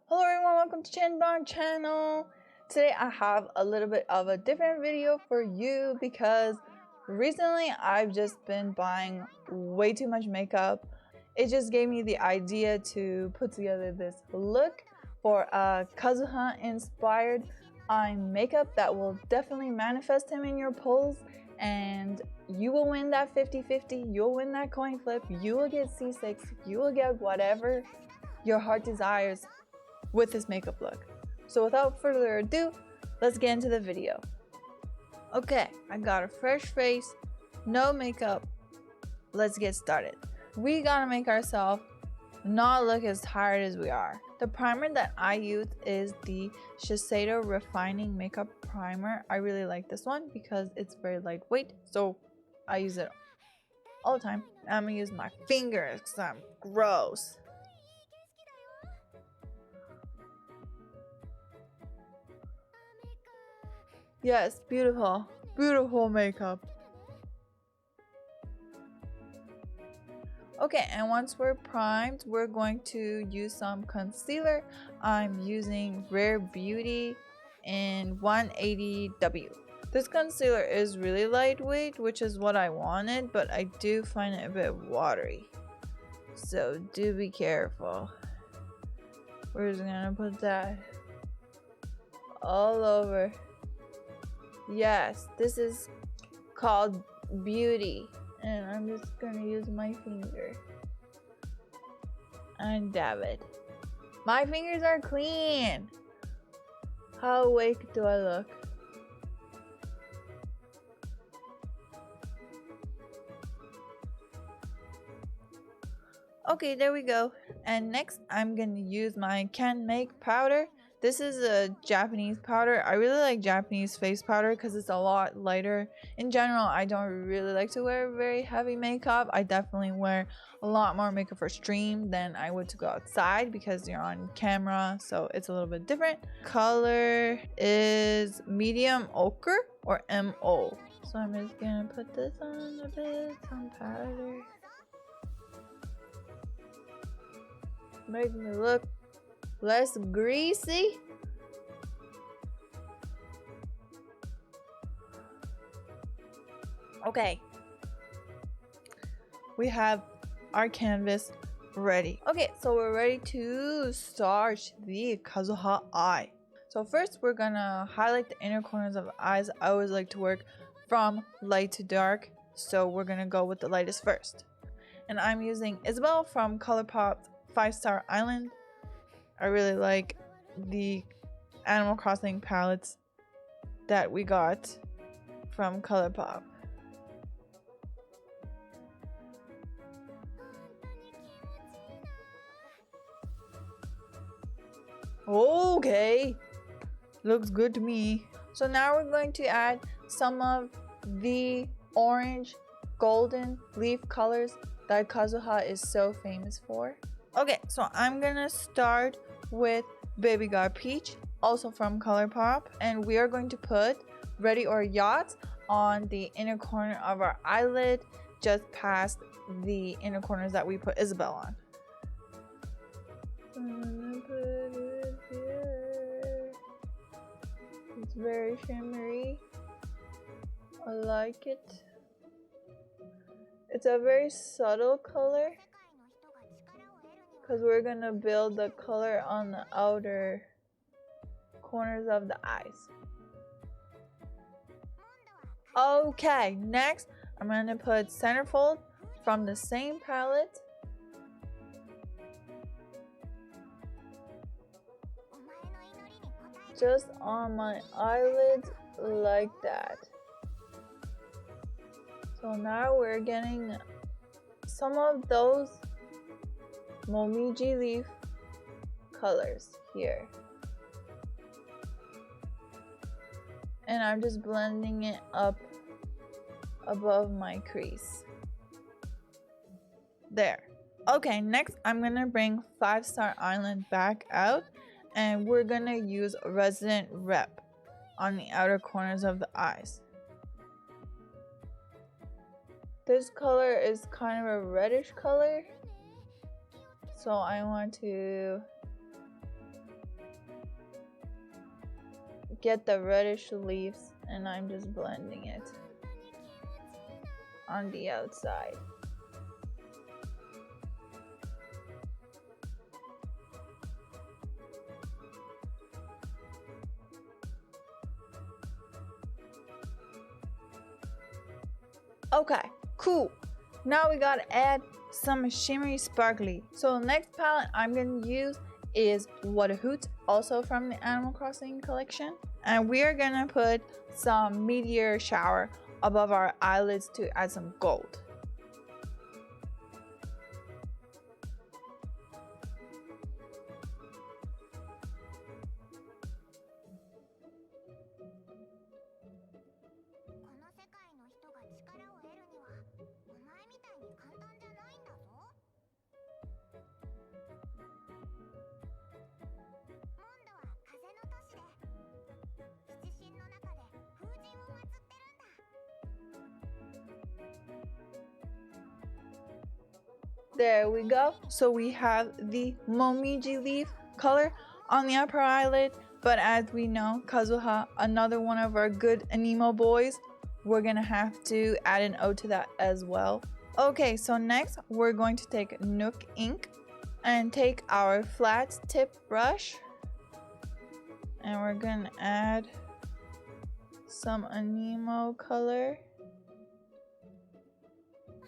Hello everyone, welcome to Chandon channel. Today I have a little bit of a different video for you because recently I've just been buying way too much makeup. It just gave me the idea to put together this look for a Kazuha inspired eye makeup that will definitely manifest him in your polls, and you will win that 50-50, you'll win that coin flip, you will get C6, you will get whatever your heart desires with this makeup look. So without further ado, let's get into the video. Okay, I got a fresh face, no makeup. Let's get started. We gotta make ourselves not look as tired as we are. The primer that I use is the Shiseido Refining Makeup Primer. I really like this one because it's very lightweight, so I use it all the time. I'm gonna use my fingers because I'm gross. Yes, beautiful, beautiful makeup. Okay, and once we're primed, we're going to use some concealer. I'm using Rare Beauty in 180W. This concealer is really lightweight, which is what I wanted, but I do find it a bit watery. So do be careful. We're just gonna put that all over. Yes, this is called Beauty, and I'm just gonna use my finger and dab it. My fingers are clean. How awake do I look? Okay, there we go. And next I'm gonna use my Can Make powder. This is a Japanese powder. I really like Japanese face powder because it's a lot lighter. In general, I don't really like to wear very heavy makeup. I definitely wear a lot more makeup for stream than I would to go outside because you're on camera, so it's a little bit different. Color is medium ochre or MO. So I'm just gonna put this on a bit, some powder. Make me look less greasy. Okay, we have our canvas ready. Okay, so we're ready to start the Kazuha eye. So first we're gonna highlight the inner corners of the eyes. I always like to work from light to dark, so we're gonna go with the lightest first. And I'm using Isabel from ColorPop 5-Star Island. I really like the Animal Crossing palettes that we got from ColorPop. Okay, looks good to me. So now we're going to add some of the orange golden leaf colors that Kazuha is so famous for. Okay, so I'm gonna start with Baby Got Peach, also from ColorPop, and we are going to put Ready or Yacht on the inner corner of our eyelid, just past the inner corners that we put Isabel on. I'm gonna put it here. It's very shimmery. I like it. It's a very subtle color, because we're gonna build the color on the outer corners of the eyes. Okay, next I'm gonna put Centerfold from the same palette. Just on my eyelids like that. So now we're getting some of those Momiji leaf colors here, and I'm just blending it up above my crease there. Okay, next I'm gonna bring 5-Star Island back out, and we're gonna use Resident Rep on the outer corners of the eyes. This color is kind of a reddish color, so I want to get the reddish leaves and I'm just blending it on the outside. Okay, cool. Now we gotta add some shimmery sparkly. So the next palette I'm gonna use is What a Hoot, also from the Animal Crossing collection. And we are gonna put some meteor shower above our eyelids to add some gold. There we go. So we have the Momiji leaf color on the upper eyelid. But as we know, Kazuha, another one of our good anemo boys, we're gonna have to add an O to that as well. Okay, so next we're going to take Nook ink and take our flat tip brush and we're gonna add some anemo color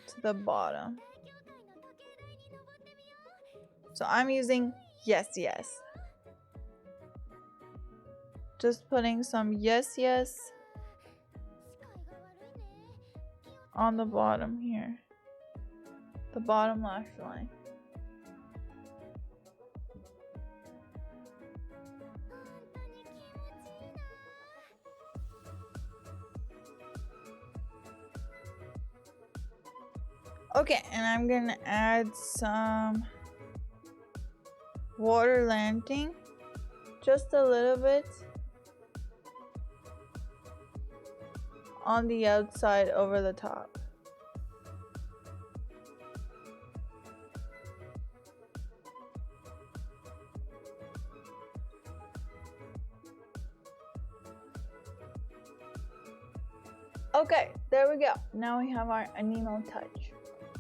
to the bottom. So I'm using Yes Yes. Just putting some Yes Yes on the bottom here. The bottom lash line. Okay, and I'm gonna add some water landing, just a little bit on the outside over the top. Okay, there we go. Now we have our anemo touch.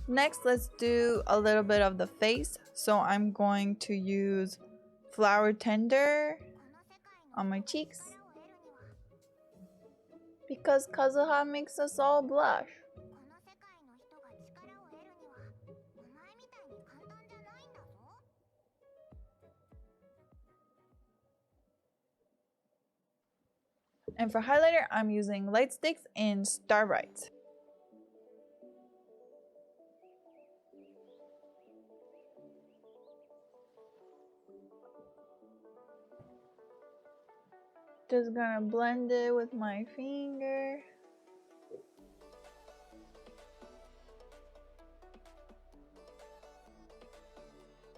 Next, let's do a little bit of the face. So I'm going to use Flower Tender on my cheeks because Kazuha makes us all blush. And for highlighter, I'm using Light Sticks in Starbright. Just gonna blend it with my finger.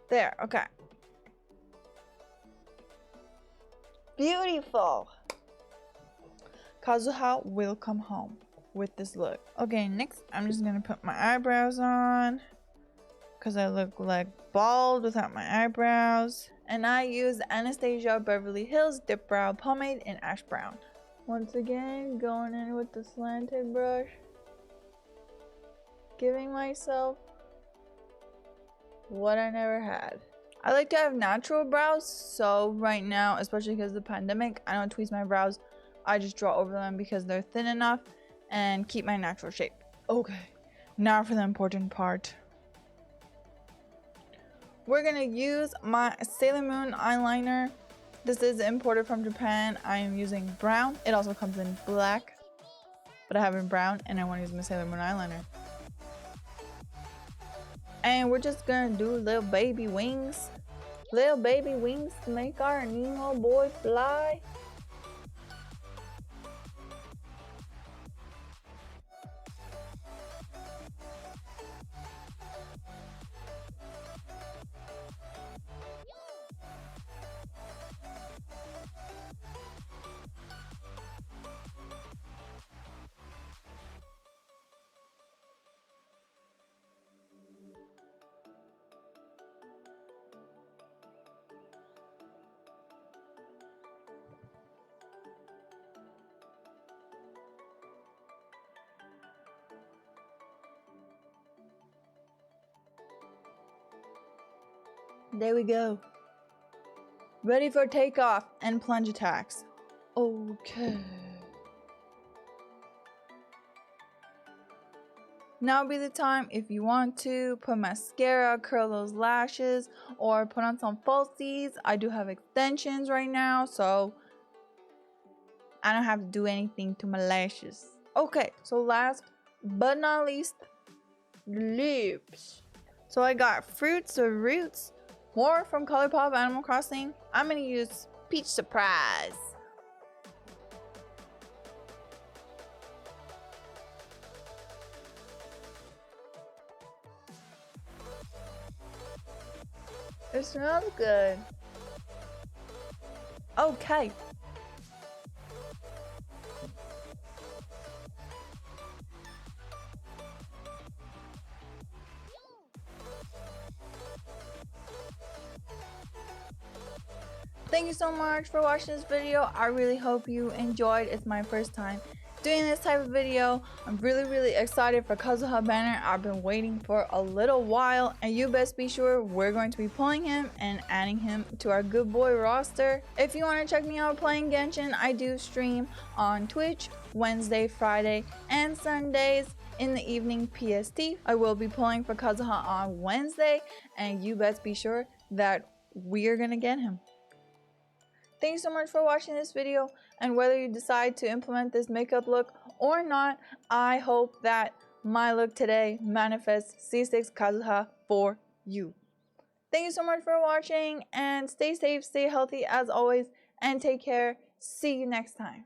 There, okay. Beautiful. Kazuha will come home with this look. Okay, next I'm just gonna put my eyebrows on because I look like bald without my eyebrows. And I use Anastasia Beverly Hills Dip Brow Pomade in Ash Brown. Once again, going in with the slanted brush. Giving myself what I never had. I like to have natural brows, so right now, especially because of the pandemic, I don't tweeze my brows. I just draw over them because they're thin enough and keep my natural shape. Okay, now for the important part. We're gonna use my Sailor Moon eyeliner. This is imported from Japan. I am using brown. It also comes in black, but I have it in brown and I want to use my Sailor Moon eyeliner. And we're just gonna do little baby wings. Little baby wings to make our Nemo boy fly. There we go. Ready for takeoff and plunge attacks. Okay. Now would be the time if you want to put mascara, curl those lashes, or put on some falsies. I do have extensions right now, so I don't have to do anything to my lashes. Okay, so last but not least, lips. So I got Fruits or Roots, more from ColorPop Animal Crossing. I'm gonna use Peach Surprise. It smells good. Okay. Thank you so much for watching this video. I really hope you enjoyed. It's my first time doing this type of video. I'm really excited for Kazuha banner. I've been waiting for a little while, and you best be sure we're going to be pulling him and adding him to our good boy roster. If you want to check me out playing Genshin, I do stream on Twitch Wednesday, Friday, and Sundays in the evening PST. I will be pulling for Kazuha on Wednesday, and you best be sure that we're gonna get him. Thank you so much for watching this video, and whether you decide to implement this makeup look or not, I hope that my look today manifests C6 Kazuha for you. Thank you so much for watching, and stay safe, stay healthy as always, and take care. See you next time.